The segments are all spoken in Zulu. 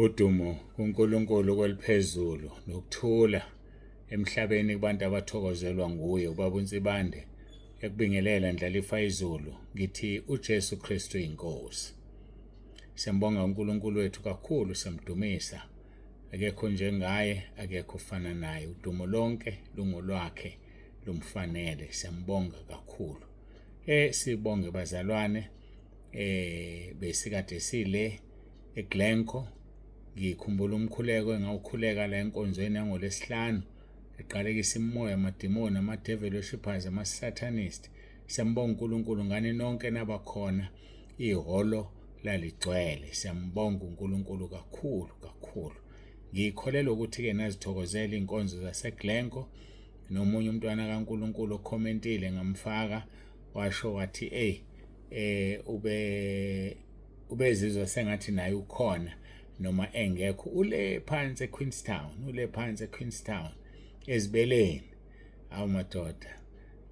Udumo kuNkulunkulu kweliphezulu nokuthula emhlabeni kubantu abathokozelwa nguye ubaba uNsibande ekubingelela ndlalifa izulu ngithi uJesu Kristu inkosi. Siyambonga uNkulunkulu wethu kakhulu, siyamdumisa. Akekho njengaye, akekho ufana naye. Udumo lonke lungolwakhe, lumfanele. Siyambonga kakhulu. Sibonge bazalwane, besikade sile eGlencoe. Ngikhumbula umkhuleko engawukhuleka la enkonzweni yangoLesihlanu eqalekisa imimoya, amadimoni, ama-devil worshippers, ama-satanist. Siyambonga uNkulunkulu ngani nonke nabakhona, ihholo laligcwele. Siyambonga uNkulunkulu kakhulu kakhulu. Ngikholelwa ukuthi-ke nazithokozela inkonzo zaseGlencoe. Nomunye umntwana kaNkulunkulu okhomentile ngamfaka washo wathi ubezizwa sengathi naye ukhona noma engekho, ule phansi eQueenstown ezibeleni. Awu madoda,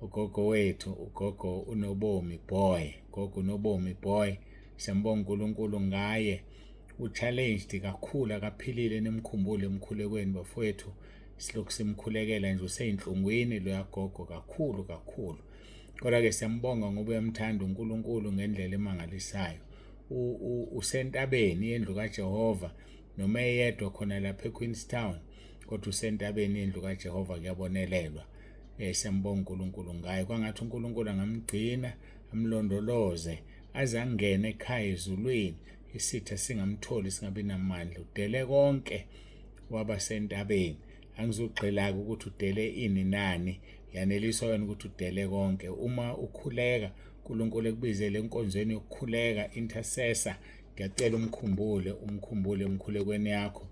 ugogo wethu, ugogo uNobomi boy, siyambonga uNkulunkulu ngaye. U-challenged kakhulu, akaphilile, nimkhumbule emkhulekweni bafowethu, silokhu simkhulekela nje, useyinhlungwini loya gogo kakhulu. Kodwa-ke siyambonga ngoba uyamthanda uNkulunkulu ngendlela emangalisayo. Usentabeni yendlu kaJehova, noma eyedwa khona lapha eQueenstown, kodwa usentabeni yendlu kaJehova, kuyabonelelwa. Siyambonga uNkulunkulu ngaye. Kwangathi uNkulunkulu angamgcina, amlondoloze, aze angene ekhaya ezulwini, isitha singamtholi, singabi namandla. Udele konke wabasentabeni. Angizugxila-ke ukuthi udele ini nani, yaneliswa wena ukuthi udele konke. Uma ukhuleka, uNkulunkulu ekubizele enkonzweni yokukhuleka, intercessor, ngiyacela umkhumbule emkhulekweni yakho,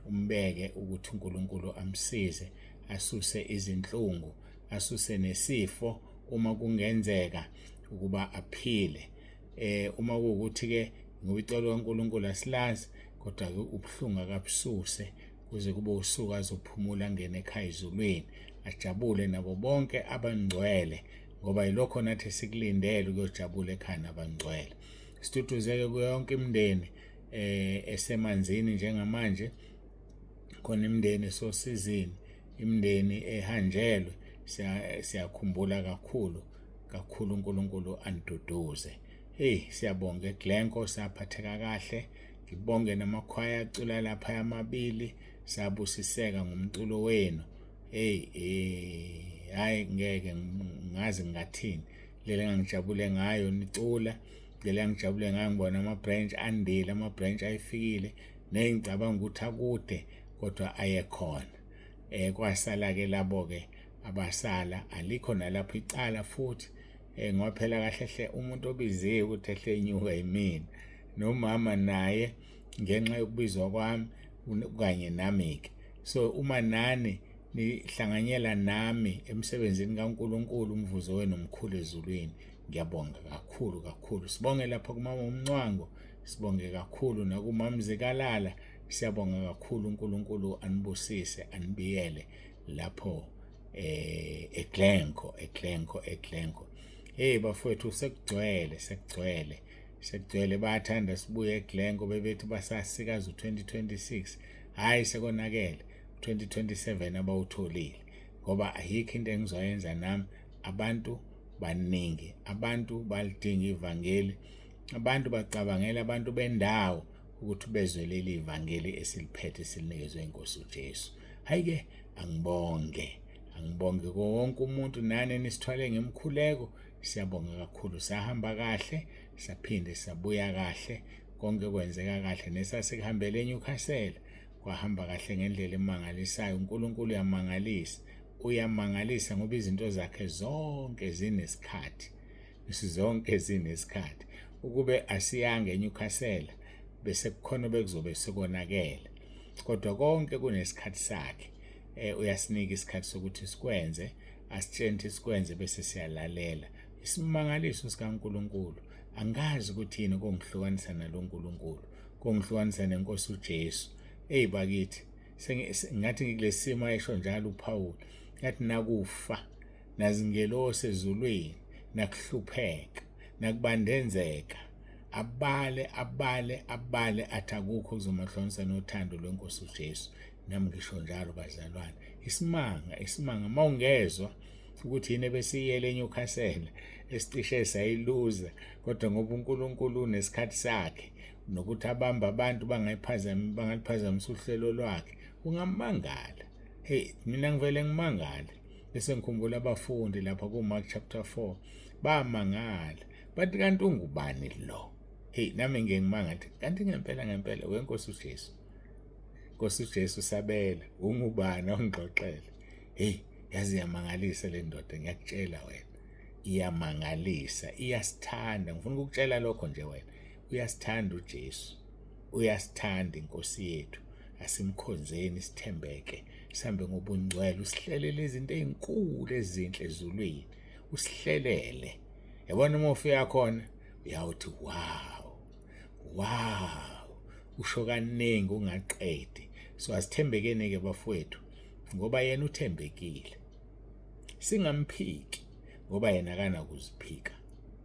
umbeke ukuthi uNkulunkulu amsize, asuse izinhlungu, asuse nesifo uma kungenzeka ukuba aphile. Uma kuwukuthi-ke ngoba icebo kaNkulunkulu asilazi, kodwa-ke ubuhlungu akabususe kuze kube usuku azophumula, angene ekhaya ezulwini, ajabule nabo bonke abangcwele, ngoba yilokho nathi sikulindele ukuyojabula ekhaya nabangcwele. Sithuthuzeke kuyo yonke imindeni esemanzini njengamanje, khona imindeni esosizini, imindeni ehanjelwe. Siyakhumbula kakhulu uNkulunkulu aniduduze. Siyabonga eGlencoe, saphatheka kahle. Ngibonge namakhwaya acula lapha amabili, sabusiseka ngomculo wenu. Hayi ngeke ngazi ngathini lele engangijabule ngayo nicula, lele engijabule ngayo ngibona ama-branch andile, ama-branch ayifikile, nengicabanga ukuthi akude kodwa ayekhona. Kwasala-ke labo-ke abasala, alikho nalapho icala futhi, ngoba phela kahle umuntu obiziwe ukuthi ehle enyuka yimina, nomama naye ngenxa yokubizwa kwami kanye nami-ke. So uma nani nihlanganyela nami emsebenzini kaNkulunkulu, umvuzo wenu omkhulu ezulwini, ngiyabonga kakhulu. Sibonge lapha kumama uMncwango, sibonge kakhulu nakumama Zikalala. Siyabonga kakhulu, uNkulunkulu anibusise, anibiyele lapho eGlencoe. Bafowethu, sekugcwele. Bayathanda sibuye eGlencoe, bebethi basasikaza u-2026. Hayi, sekonakele 2027 abawutholile, ngoba ayikho into engizoyenza nami. Abantu baningi, abantu balidinga ivangeli, abantu bacabangela abantu bendawo ukuthi bezwe leli ivangeli esiliphethe, esilinikezwe inkosi uJesu. Hayi-ke, angibonge wonke umuntu, nani nisithwale ngemkhuleko. Siyabonga kakhulu. Sahamba kahle, saphinde sabuya kahle, konke kwenzeka kahle. Nesasikuhambele eNewcastle kwahamba kahle ngendlela emangalisayo. uNkulunkulu uyamangalisa ngoba izinto zakhe zonke zinesikhathi. Ukube asiyange eNewcastle bese kukhona bekuzobe sekonakele, kodwa konke kunesikhathi sakhe. Uyasinika isikhathi sokuthi sikwenze, asitshente sikwenze, bese siyalalela. Isimangaliso sikaNkulunkulu, angazi ukuthi yini kongihlukanisa nalo uNkulunkulu, kongihlukanisa nenkosi uJesu. Bakithi, ngathi ngikulesi simo ayisho njalo uPawulu, ngathi nakufa, nazingelosi ezulwini, nakuhlupheka, nakubandenzeka, abale athi akukho kuzomahlonisa nothando lwenkosi uJesu. Nami ngisho njalo bazalwane, isimanga mawungezwa ukuthi yini besiyele eNewcastle esicishe sayiluza, kodwa ngoba uNkulunkulu unesikhathi sakhe nokuthi abamba abantu bangaliphazamisa uhlelo lwakhe, ungamangala. Hey, mina ngivele ngimangale bese ngikhumbula abafundi lapha kuMark chapter 4 bamangala, bathi kanti ungubani lo? Hey, nami ngiyengimanga ngithi kanti ngempela wenkosi uJesu. Nkosi uJesu sabela, ungubani ongixoxele? Hey, yazi yamangalisa le ndoda, ngiyakutshela wena. Iyamangalisa, iyasithanda. Ngifuna ukukutshela lokho nje wena. Uyasithanda uJesu. Uyasithanda inkosi yethu. Asimkhonzeni, sithembeke, sihambe ngobungcwele, usihlelele izinto ezinkulu ezinhle ezulwini. Usihlelele. Yabona uma ufika khona uyawuthi wow. Usho kaningi ungaqedi. So asithembekeni ke bafowethu ngoba yena uthembekile. Singamphiki ngoba yena akana kuziphika.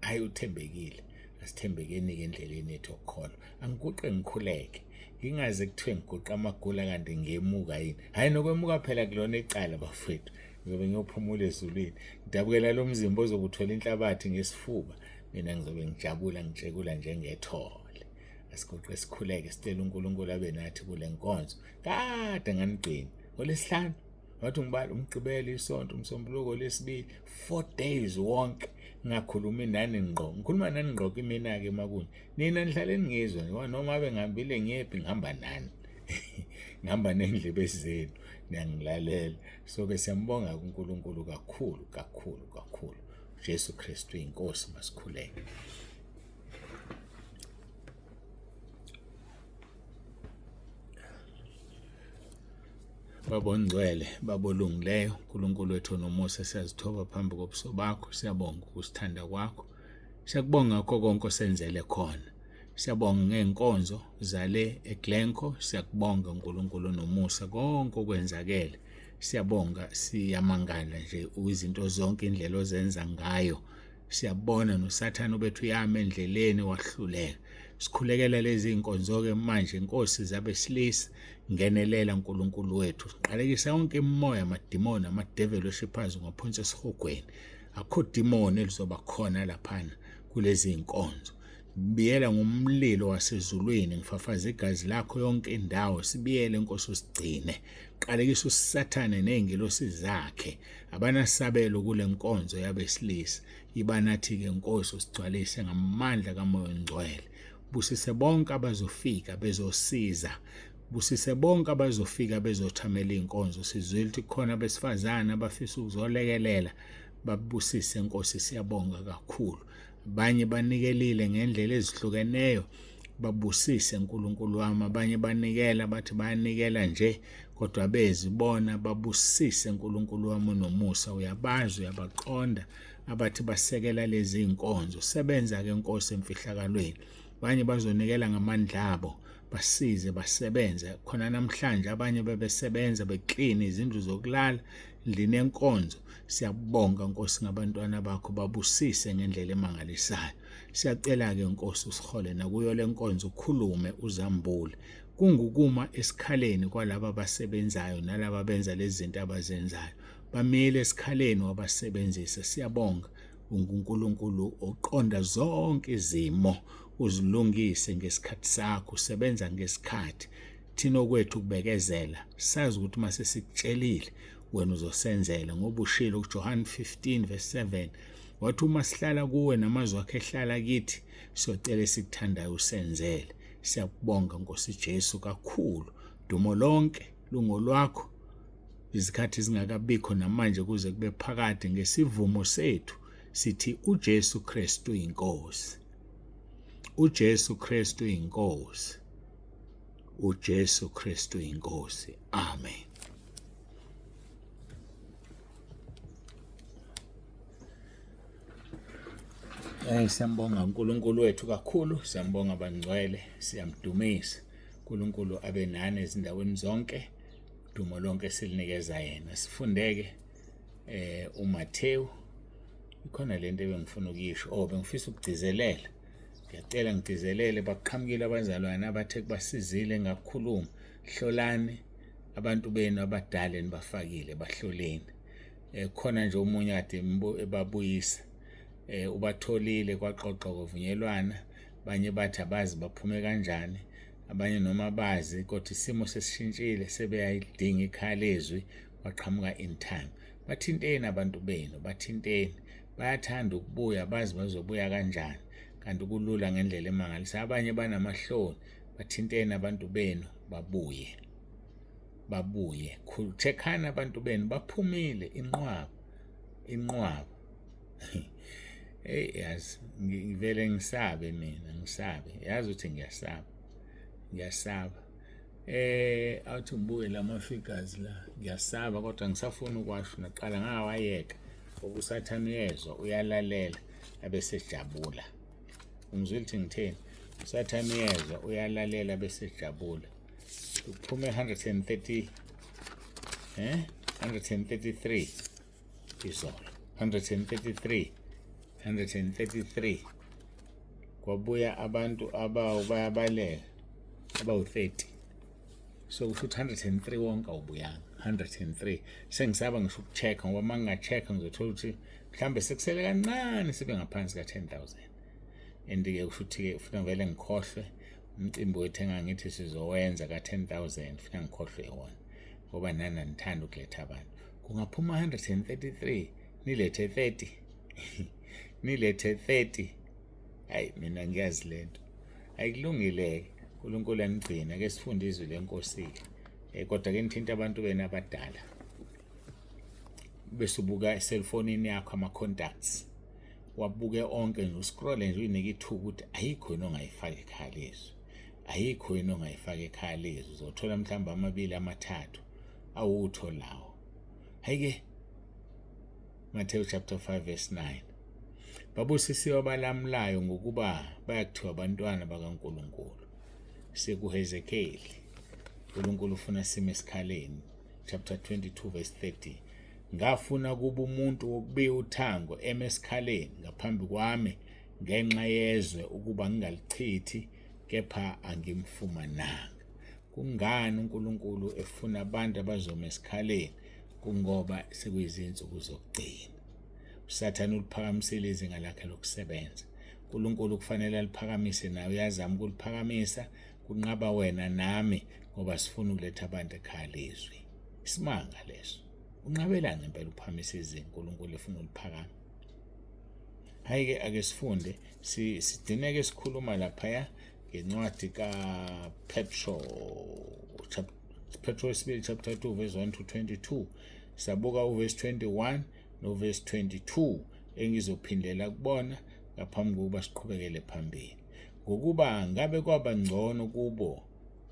Hayi uthembekile. Asithembekeni ke endleleni yethu yokukholwa. Angiguqe ngikhuleke. Ingaze kuthiwe ngiguqa amagula kanti ngemuka yini. Hayi nokwemuka phela kulona icala bafowethu. Ngizobe ngiyophumula ezulwini. Ngidabukela lo mzimba ozokuthola inhlabathi ngesifuba. Mina ngizobe ngijabula ngitshekula njengethole. Asiguqe sikhuleke sicela uNkulunkulu abe nathi kule nkonzo. Kade nganigcina. ngoLesihlanu wathi ngibala umgqibelo isonto umsombuluko lesibili 4 days wonke ngakhuluma nani ngqo. Ngikhuluma nani ngqo kimina ke makuni. Nina nihlale ningizwa noma abe ngihambile ngiyephi ngihamba nani. Ngihamba nendlebe zenu niyangilalela. So ke siyambonga uNkulunkulu kakhulu. Jesu Kristu inkosi masikhuleke. Baba ongcwele, baba olungileyo, uNkulunkulu wethu nomusa, siyazithoba phambi kobuso bakho, siyabonga ukusithanda kwakho. Siyakubonga ngakho konke osenzele khona. Siyabonga ngeenkonzo zale eGlencoe, siyakubonga uNkulunkulu nomusa konke okwenzakele. Siyabonga, siyamangala nje izinto zonke indlela ozenza ngayo. Siyabona noSathane bethu yama endleleni wahluleka. Sikhulekela lezi inkonzo ke manje inkosi zabesilisa ngenelela uNkulunkulu wethu. Siqalekisa yonke imimoya amadimoni amadevil oshiphaza ngaphonsi esihogweni. Akho demoni elizoba khona laphana kulezi inkonzo. Biyela ngomlilo wasezulwini ngifafaza igazi lakho yonke indawo. Sibiyele inkosi usigcine. Qalekisa uSathane nezingilosi zakhe abanasabelo kule nkonzo yabesilisa. Ibanathi ke inkosi usigcwalise ngamandla kaMoya oNgcwele. Busise bonke abazofika bezosiza. Busise bonke abazofika bezothamela inkonzo. Sizwile ukuthi khona besifazana abafisa ukuzolekelela. Babusise inkosi, siyabonga kakhulu. Abanye banikelile ngendlela ezihlukeneyo. Babusise uNkulunkulu wami. Abanye banikela bathi bayanikela nje kodwa bezibona. Babusise uNkulunkulu wami nomusa. Uyabazi, uyabaqonda abathi basekela lezi inkonzo. Sebenza ke inkosi emfihlakalweni. Abanye bazonikela ngamandla abo, basize basebenze. Khona namhlanje abanye bebesebenza beklini izindlu zokulala ndlini enkonzo. Siyabonga Nkosi ngabantwana bakho, babusise ngendlela emangalisayo. Siyacela ke Nkosi usihole nakuyo le nkonzo, ukhulume uzambule. Kungukuma esikhaleni kwalaba abasebenzayo nalabo benza lezi zinto abazenzayo. Bamile esikhaleni wabasebenzisa. Siyabonga uNkulunkulu oqonda zonke izimo, uzilungise ngesikhathi sakho, usebenza ngesikhathi. Thina okwethu kubekezela, sazi ukuthi mase sikutshelile wena uzosenzela ngoba ushilo kuJohn 15:7 wathi uma sihlala kuwe namazwi akhe ehlala kithi siyocela sikuthandayo usenzele. Siyakubonga Nkosi Jesu kakhulu. Dumo lonke lungolwakho. Izikhathi zingakabikho namanje kuze kube phakade ngesivumo sethu sithi uJesu Kristu inkosi. uJesu Kristu inkosi. uJesu Kristu inkosi. Amen. Siyambonga uNkulunkulu wethu kakhulu, siyambonga abangcwele, siyamdumisa. uNkulunkulu abe nani ezindaweni zonke. Dumo lonke silinikeza yena. Sifundeke uMathewu. Ikhona lento ebengifuna ukuyisho, bengifisa ukugcizelela ngiyacela ngidizelele baqhamukile abazalwane abathe kubasizile ngakukhuluma. Hlolani abantu benu abadala enibafakile bahloleni. Khona nje omunye ade ebabuyisa ubatholile kwaxoxwa kwavunyelwana, abanye bathi abazi baphume kanjani, abanye noma bazi kodwa isimo sesishintshile sebeyayidinga ikhaya lezwi waqhamuka in time. Bathinteni abantu benu, bathinteni, bayathanda ukubuya bazi bazobuya kanjani, kanti kulula ngendlela emangalisa. Abanye banamahloni, bathinteni abantu benu babuye. Checkani abantu benu baphumile inqwaba. Yazi ngivele ngisabe mina, yazi ukuthi ngiyasaba. Awuthi ngibuke lama-figures la, ngiyasaba kodwa ngisafuna ukwasho naqala ngawayeka ngoba usathane uyezwa uyalalela abesejabula. Ungizwile ukuthi ngitheni? Usathane uyezwa uyalalela abesejabula. Kuphume 133 izolo, 133 kwabuya abantu bayabaleka abawu-30. So kusho ukuthi 103 wonke awubuyanga, 103. Sengisaba ngisho ukucheck ngoba uma ngingacheck ngizothola ukuthi mhlambe sekusele kancane sibe ngaphansi ka-10,000. And-ke kusho ukuthi-ke ufuna vele ngikhohlwe umcimbi wethu engangithi sizowenza ka-10,000, ufuna ngikhohlwe wona ngoba nani anithanda ukuletha abantu. Kungaphuma 133 nilethe 30 nilethe 30. Hayi mina ngiyazi lento ayikulungile. uNkulunkulu anigcina, ke sifunde izwi leNkosi-ke. Kodwa ke nithinta abantu bena abadala bese ubuka eselfonini yakho ama-contacts, wabuke onke nje, uscroll nje uyinike ithuba ukuthi ayikho yini ongayifaka ekhaya lezwi, ayikho yini ongayifaka ekhaya lezwi. Uzothola mhlawumbe 2 3 awutho lawo. Hayi-ke Matthew chapter 5 verse 9. Babusisiwe abalamulayo ngokuba bayakuthiwa abantwana bakaNkulunkulu. SekuHezekeli uNkulunkulu ufuna sime esikhaleni, chapter 22 verse 30. Ngafuna kuba umuntu wokubiya uthango emesikhaleni ngaphambi kwami ngenxa yezwe ukuba ngingalichithi, kepha angimfumananga. Kungani uNkulunkulu efuna abantu abazoma esikhaleni? Kungoba sekuyizinsuku zokugcina. uSathane uliphakamisile izinga lakhe lokusebenza. uNkulunkulu kufanele aliphakamise nawe, uyazama ukuliphakamisa, kunqaba wena nami ngoba sifuna ukuletha abantu ekhaya lezwi. Isimanga leso. Unqabelani ngempela ukuphakamisa izinga uNkulunkulu efuna uliphakama? Hayi-ke ake sifunde, sidineke sikhuluma laphaya ngencwadi kaPetro, Petro II chapter 2 verse 1 to 22. Sabuka uverse 21 noverse 22 engizophindela kubona ngaphambi kokuba siqhubekele phambili. Ngokuba ngabe kwaba ngcono kubo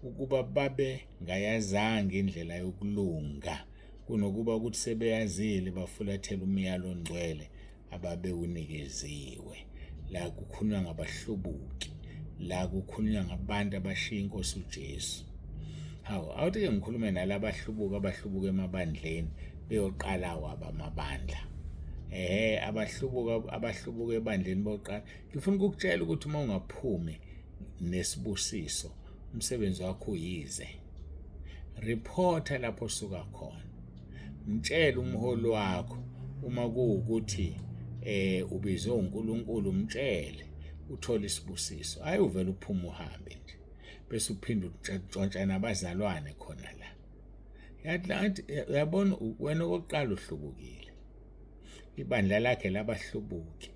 ukuba babe ngayazanga indlela yokulunga kunokuba ukuthi sebeyazile bafulathela umyalo ongcwele ababewunikeziwe. La kukhulunywa ngabahlubuki, la kukhulunywa ngabantu abashiya iNkosi uJesu. Hawu, awuthi-ke ngikhulume abahlubuka emabandleni beyoqala waba amabandla. Abahlubuka ebandleni boqala. Ngifuna ukukutshela ukuthi uma ungaphumi nesibusiso, umsebenzi wakho uyize. Reporta lapho osuka khona. Mtshela umholi wakho uma kuwukuthi ubizwe uNkulunkulu, mtshele uthole isibusiso. Hayi uvela uphuma uhambe nje bese uphinde utshontsha nabazalwane khona la. Yathi uyabona wena okokuqala uhlubukile. Ibandla lakhe labahlubuki.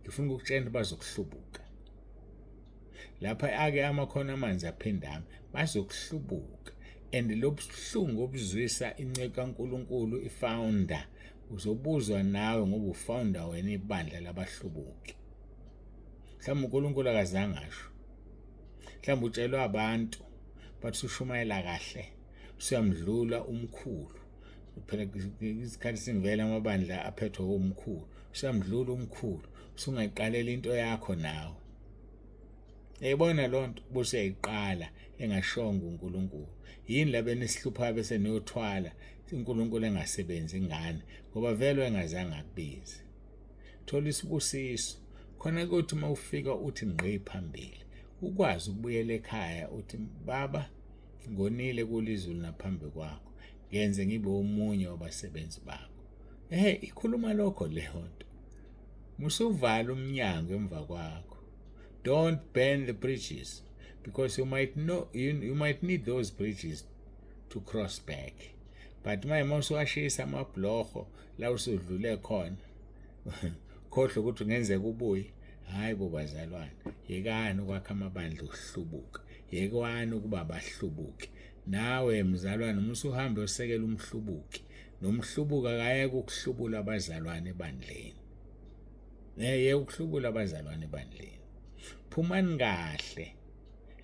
Ngifuna ukutshela bazokuhlubuka. Lapha ake amakhono amanzi aphindana bazokuhlubuka. And lobuhlungu obuzwisa inceke kaNkulunkulu ifounder uzobuzwa nawe ngoba ufounder wena ibandla labahlubuki. Mhlawumbe uNkulunkulu akazange asho. Mhlawumbe utshelwa abantu bathi ushumayela kahle, usuyamdlula umkhulu. Phela isikhathi singivela amabandla aphethwe umkhulu. Usuyamdlula umkhulu, usungayiqalela into yakho nawe. Yayibona lonto buseyiqala engashonga uNkulunkulu. Yini la benisihlupha bese niyothwala uNkulunkulu engasebenzi ngane ngoba vele engazange akubize. Thola isibusiso khona ukuthi uma ufika uthi ngqe phambili ukwazi ukubuyela ekhaya uthi baba ngonile kulizulu naphambi kwakho ngenze ngibe omunye wabasebenzi bakho. Ikhuluma lokho leyo nto. Musuvala umnyango emva kwakho. Don't burn the bridges because you might need those bridges to cross back. But uma usuwashisa amabhlorho la usudlule khona khohle ukuthi ngenzeka ubuye. Hayi bo bazalwane, yekani ukwakha amabandla okuhlubuka, yekani ukuba abahlubuki. Nawe mzalwane musuhambe usekela umhlubuki, nomhlubuka akayeke ukuhlubula abazalwane ebandleni. Ukuhlubula abazalwane ebandleni. Phumani kahle,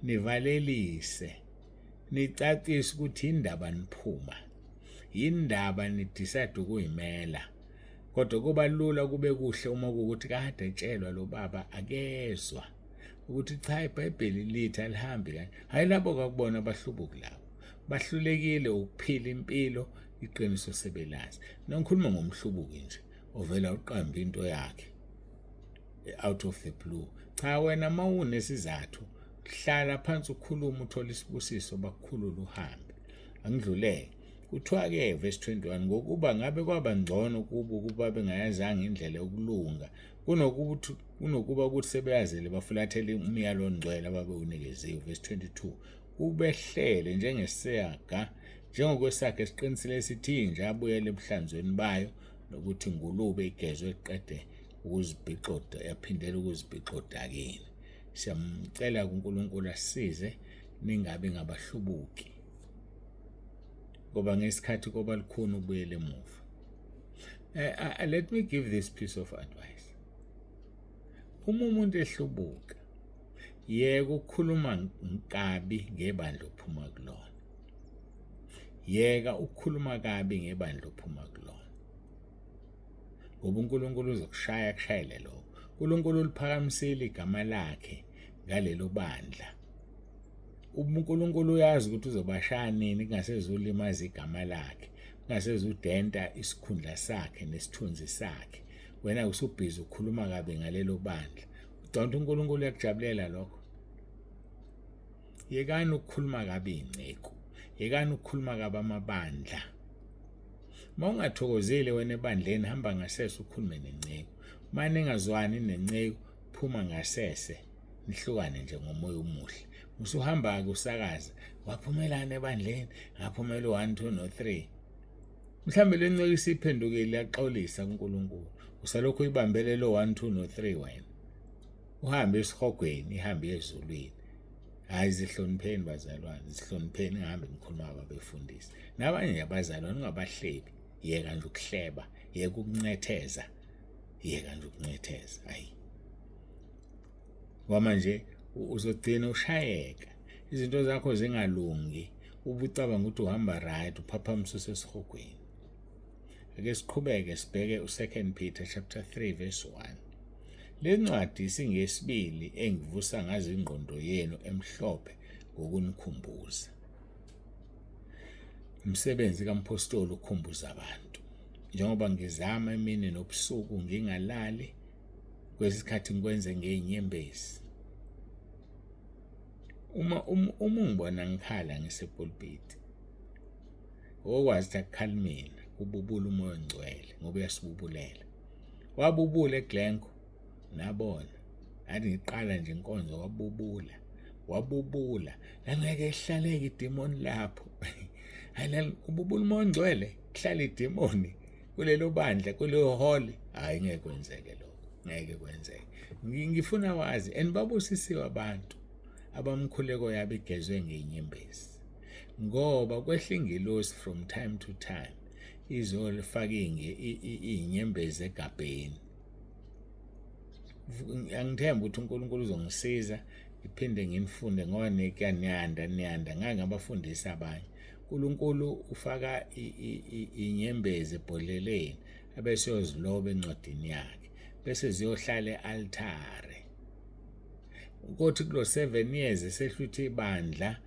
nivalelise, nicacise ukuthi indaba niphuma, indaba nidecide ukuyimela. Kodwa kuba lula kube kuhle uma kuukuthi kade etshelwa lo baba akezwa ukuthi cha iBhayibheli lithi alihambi kanje. Hayi labo kakubona abahlubuki labo. Bahlulekile ukuphila impilo iqiniso sebelazi. Ngikhuluma ngomhlubuki nje ovela uqamba into yakhe out of the blue. Cha wena mawunesizathu hlala phansi ukhuluma uthola isibusiso bakukhulula uhambe. Angidluleke. Kuthiwa-ke verse 21 ngokuba ngabe kwaba ngcono kubo ukuba bengayazanga indlela yokulunga kunokuba ukuthi sebeyazele bafulathele umyalo ongcwele ababewunikeziwe. Verse 22 kubehlele njengesaga njengokwesaga esiqinisile esithi nje abuyele ebuhlanzweni bayo nokuthi ngulube igezwe eqede ukuzibhiqoda yaphindela ukuzibhiqoda kini. Siyamcela kuNkulunkulu asize ningabe ngabahlubuki ngoba ngesikhathi koba likhona ubuyele emuva. Let me give this piece of advice. Uma umuntu ehlubuka yeka ukukhuluma kabi ngebandla ophuma kulona. Yeka ukukhuluma kabi ngebandla ophuma kulona. Ngoba uNkulunkulu uzokushaya kushayele lokho. uNkulunkulu uliphakamisile igama lakhe ngalelo bandla. uNkulunkulu uyazi ukuthi uzobashaya nini kungasezulimaza igama lakhe, kungasezudenta isikhundla sakhe nesithunzi sakhe. Wena usubhizi ukukhuluma kabi ngalelo bandla. Udonta uNkulunkulu uyakujabulela lokho. Yekani ukukhuluma kabi ingceko. Yekani ukukhuluma kabi amabandla. Mawungathokozile wena ebandleni hamba ngasese ukhulume nenceko. Manje engazwani nenceko phuma ngasese nihlukane nje ngomoya omuhle. Usuhamba kusakaza waphumelana ebandleni ngaphumela 1 2 no 3. Mhlambe lenceko isiphendukile yaxolisa kuNkulunkulu. Usalokho ibambele lo 1 2 no 3 wena. Uhambe esihogweni ihambe ezulwini. Hayi zihlonipheni bazalwane, zihlonipheni ngihambe ngikhuluma ababefundisi. Nabanye abazalwane ungabahlebi, yeka nje ukuhleba, yeka ukuncetheza. Yeka nje ukuncetheza. Hayi. Ngoba manje uzogcina ushayeka. Izinto zakho zingalungi. Ubucabanga ukuthi uhamba right, uphaphamisa usesihogweni. Ake siqhubeke sibheke u2 Peter chapter 3 verse 1. Le ncwadi isingesibili engivusa ngazo ingqondo yenu emhlophe ngokunikhumbuza. Umsebenzi kaMpostoli ukhumbuza abantu. Njengoba ngizama emini nobusuku ngingalali kwesikhathi ngikwenze ngeinyembezi. Uma ungibona ngikhala ngisepulpit. Okwazi ukuthi akukhali mina, kububula umoya ongcwele ngoba uyasibubulela. Wabubula eGlencoe nabona. Athi ngiqala nje inkonzo wabubula. Angeke ehlaleke idemoni lapho. Hayi ububula umoya ongcwele, kuhlala idemoni kulelo bandla, kuleyo hall. Hayi ngeke kwenzeke lokho. Ngeke kwenzeke. Ngifuna wazi babusisiwe abantu abamkhuleko yabo igezwe ngeinyembezi. Ngoba kwehla ingelosi from time to time izolifaka inyembezi egabheni. Angithemba ukuthi uNkulunkulu uzongisiza iphinde nginifunde ngoba niyanda ngeke ngabafundisi abanye. uNkulunkulu ufaka inyembezi ebhodleleni abese yoziloba encwadini yakhe bese ziyohlala ealtare. Ukuthi kulo 7 years esehluthi ibandla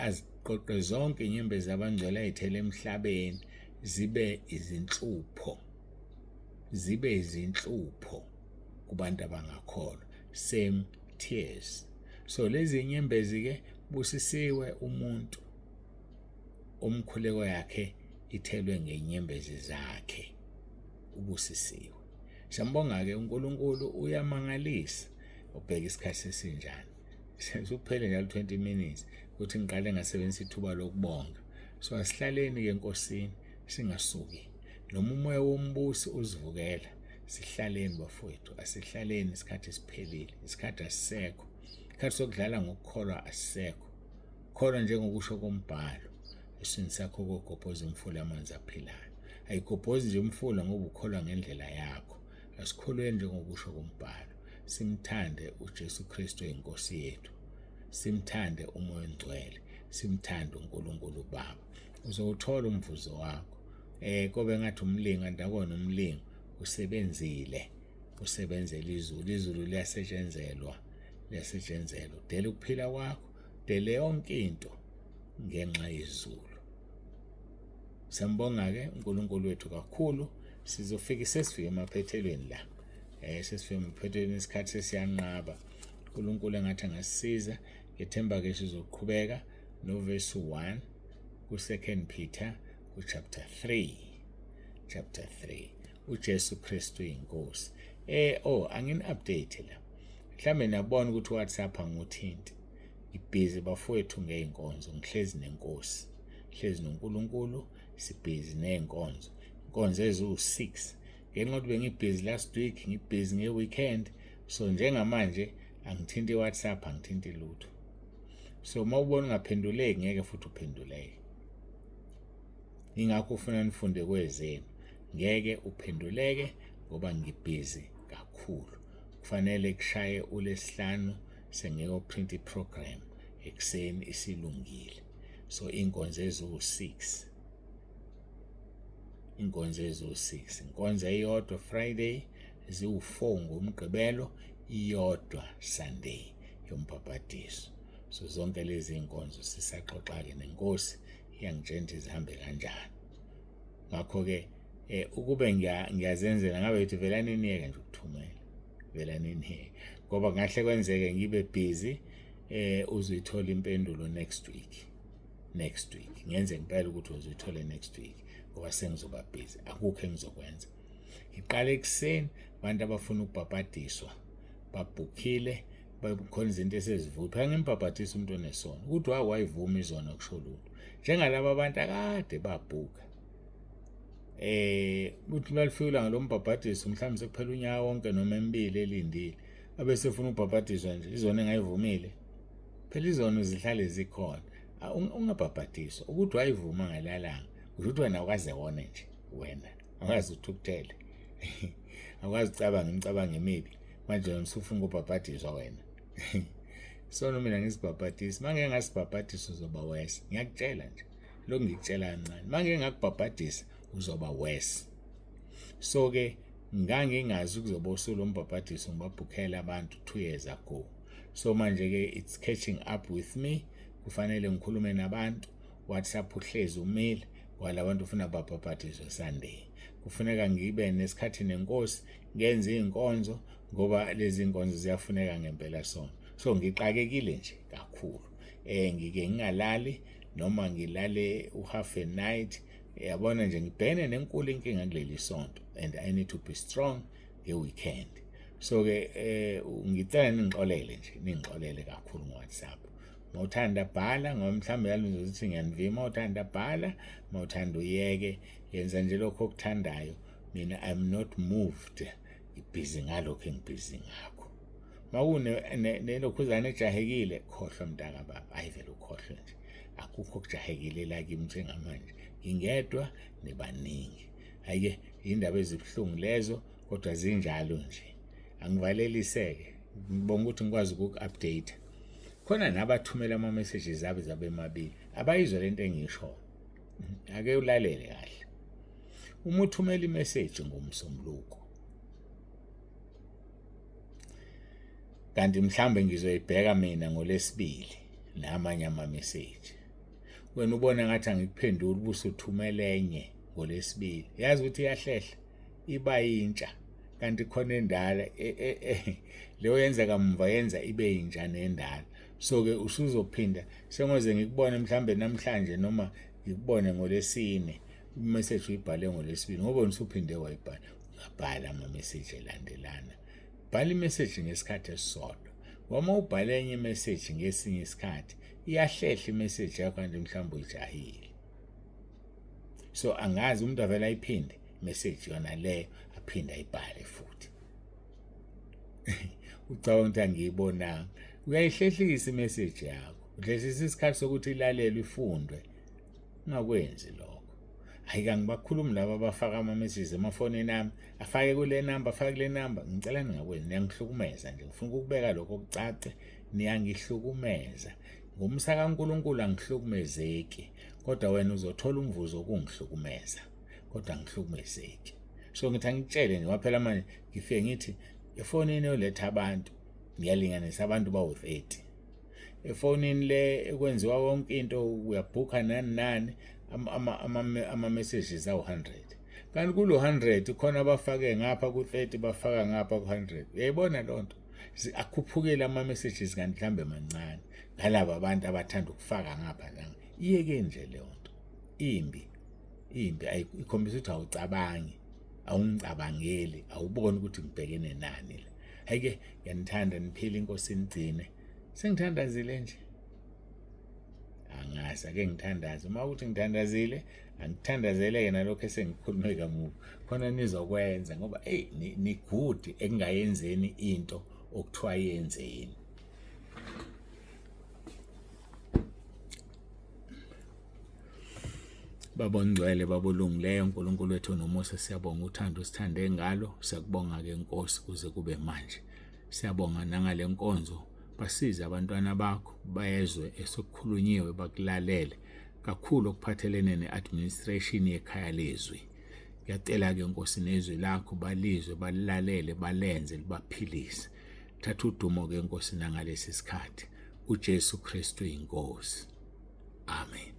aziqoqe zonke inyembezi abangcwele ayithele emhlabeni zibe izinhlupho. kubantu abangakholwa. Same tears. So lezi inyembezi ke busisiwe umuntu umkhuleko yakhe ithelwe ngenyembezi zakhe, ubusisiwe. Siyambonga ke uNkulunkulu uyamangalisa. Ubheka isikhathi esinjani. Sekuphele njalo 20 minutes ukuthi ngiqale ngasebenzisa ithuba lokubonga. So asihlaleni ke enkosini singasuki. Noma umoya wombusi uzivukela, sihlaleni bafowethu, asihlaleni isikhathi esiphelile. Isikhathi asisekho. Isikhathi sokudlala ngokukholwa asisekho. Kholwa njengokusho kombhalo. Isini sakho kokugobhoza umfula amanzi aphilayo. Ayigobhozi nje umfula ngoba ukholwa ngendlela yakho. Asikholweni njengokusho kombhalo. Simthande uJesu Kristu inkosi yethu. Simthande umoya ongcwele. Simthande uNkulunkulu Baba. Uzowuthola umvuzo wakho. Kobe ngathi umlinga ndakona umlinga usebenzile. Usebenzele izulu. Izulu liyasetshenzelwa. Dela ukuphila kwakho. Dele yonke into ngenxa yezulu. Sambonga ke uNkulunkulu wethu kakhulu. Sizofika sesifike emaphethelweni la. Sesifike emaphethelweni isikhathi sesiyanqaba. uNkulunkulu engathi angasisiza. Ngethemba ke sizoqhubeka no verse 1 ku 2 Peter ku chapter 3. uJesu Kristu inkosi. Angin update la. Mhlambe nabona ukuthi WhatsApp anguthinti. Ibhizi bafowethu ngeinkonzo, ngihlezi nenkosi. Hlezi noNkulunkulu, sibhizi nenkonzo. Inkonzo ezu6. Ngenxa ukuthi bengibhizi last week, ngibhizi ngeweekend, so njengamanje angithinti WhatsApp, angithinti lutho. So mawubona ungaphenduleki ngeke futhi uphenduleke. Ingakho ufuna nifunde kwezenu. Ngeke uphenduleke ngoba ngibhizi kakhulu. Kufanele kushaye uLesihlanu sengeke uprint iprogram ekseni isilungile. So inkonzo ezu6. Inkonzo eyodwa Friday, ziwu4 ngomgqibelo, iyodwa Sunday yombhabhatiso. So zonke lezi inkonzo sisaxoxa ke nenkosi iyangitshela izihambe kanjani. Ngakho ke ukube ngiyazenzela ngabe yithi vela niniyeke nje ukuthumela. Vela niniyeke. Ngoba ngahle kwenzeke ngibe busy uzoyithola impendulo next week. Ngenze ngempela ukuthi uzoyithola next week ngoba sengizoba busy. Akukho engizokwenza. Iqale ekseni abantu abafuna ukubhabhadiswa babhukhile bakhona izinto esezivutha. Ngemphabhadisa umuntu onesona ukuthi wayivuma izona kusho lutho. Njengalabo abantu akade babhuka. Uthi balifika ngalombhabhadiso mhlawumbe sekuphela unyaka wonke noma emibili elindile. Abesefuna ukubhabhadiswa nje izona engayivumile. Phela izona zihlale zikhona. Ungabhabhadiswa ukuthi wayivuma ngalalanga. Ukuthi wena ukaze wona nje wena. Awukazi uthukuthele. Awukazi ucabanga imicabango emibi. Manje usufuna ukubhabhadiswa wena. So mina ngisibhabhadisa. Manje ngasibhabhadisa uzoba wese. Ngiyakutshela nje. Lokho ngikutshela kancane. Manje ngakubhabhadisa uzoba wese. So ke ngangingazi ukuzoba usulo umbhabhadiso ngibabhukhela abantu 2 years ago. So manje ke it's catching up with me. Kufanele ngikhulume nabantu. WhatsApp uhlezi umile wala abantu ufuna babhabhadiswe Sunday. Kufuneka ngibe nesikhathi nenkosi ngenze inkonzo ngoba lezi inkonzo ziyafuneka ngempela sona. So ngiqakekile nje kakhulu. Ngike ngingalali noma ngilale half a night. Yabona nje ngibhene nenkulu inkinga kuleli sonto and I need to be strong ngeweekend. So ke ngicela ningixolele kakhulu ngoWhatsApp. Mawuthanda bhala ngoba mhlambe yalizothi ngiyanivima. Mawuthanda bhala, mawuthanda uyeke, yenza nje lokho okuthandayo. Mina I'm not moved. Ibhizi ngalokho engibhizi ngakho. Mawune nelokhuzana ejahekile khohlwa mntaka baba. Ayivele ukhohlwe nje. Akukho kujahekile la kimi njengamanje. Ingedwa nebaningi. Ayike indaba ezibhlungu lezo kodwa zinjalo nje. Angivaleliseke. Ngibonga ukuthi ngikwazi ukuupdate. Khona nabathumela ama messages zabe emabili. Abayizwa lento engisho. Ake ulalele kahle. Uma uthumela imessage ngomsombuluko. Kanti mhlambe ngizoyibheka mina ngoLesibili namanye ama message. Wena ubona ngathi angikuphendula ubusuthumela enye ngoLesibili. Yazi ukuthi iyahlehla iba yintsha kanti khona endala leyo yenza kamuva yenza ibe yintsha nendala. So ke usuzophinda sengoze ngikubone mhlambe namhlanje noma ngikubone ngolesine imessage uyibhale ngolesibili ngoba usuphinde wayibhala. Ungabhala ama-message elandelana, bhala imessage ngesikhathi esisodwa. Uma ubhale enye imessage ngesinye isikhathi iyahlehla imessage yakho kanti mhlawumbe uyijahile. So angazi umuntu avela ayiphinde message yona leyo aphinde ayibhale futhi. Ucabanga ukuthi angiyibonanga, uyayihlehlisa imessage yakho, udlehlisa isikhathi sokuthi ilalelwe ifundwe. Ungakwenzi lokho. Hayi ngibakhulumi laba abafaka ama-messages emafonini ami, afake kule number, afake kule number. Ngicela ningakwenzi, niyangihlukumeza nje. Ngifuna ukubeka lokho kucace, niyangihlukumeza. Ngomsa kaNkulunkulu angihlukumezeki, kodwa wena uzothola umvuzo okungihlukumeza, kodwa angihlukumezeki. So ngithi angitshele nje waphela manje ngifike ngithi efonini yoletha abantu ngiyalinganisa abantu bawu-30. Efonini le ekwenziwa wonke into uyabhuka nani ama-messages awu-100. Kanti kulo 100 khona abafake ngapha ku-30 bafaka ngapha ku-100. Uyayibona loo nto? Akhuphukile ama-messages kanti mhlambe mancane ngalaba abantu abathanda ukufaka ngapha nanga. Iyeke nje leyo nto. Imbi ikhombisa ukuthi awucabangi, awungicabangeli, awuboni ukuthi ngibhekene nani la. Hayike ngiyanithanda niphile inkosi nigcine. Sengithandazile nje. Angazi ake ngithandaze. Uma ukuthi ngithandazile angithandazele nalokho esengikhulume kamuva. Khona nizokwenza ngoba ni good ekungayenzeni into okuthiwa yenzeni. Baba ngcwele, baba olungileyo, uNkulunkulu wethu nomusa, siyabonga uthando sithande ngalo. Siyakubonga ke Nkosi kuze kube manje. Siyabonga nangale nkonzo, basize abantwana bakho bayezwe esokukhulunyiwe bakulalele kakhulu okuphathelene ne-administration yekhaya lezwi. Ngiyacela ke Nkosi nezwi lakho balizwe balilalele balenze libaphilise. Thatha udumo ke Nkosi nangalesi sikhathi. uJesu Kristu inkosi. Amen.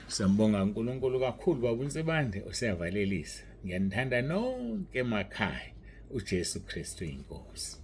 Sambonga uNkulunkulu kakhulu baba uNsibande usiyavalelisa. Ngiyanithanda nonke emakhaya. uJesu Kristu inkosi.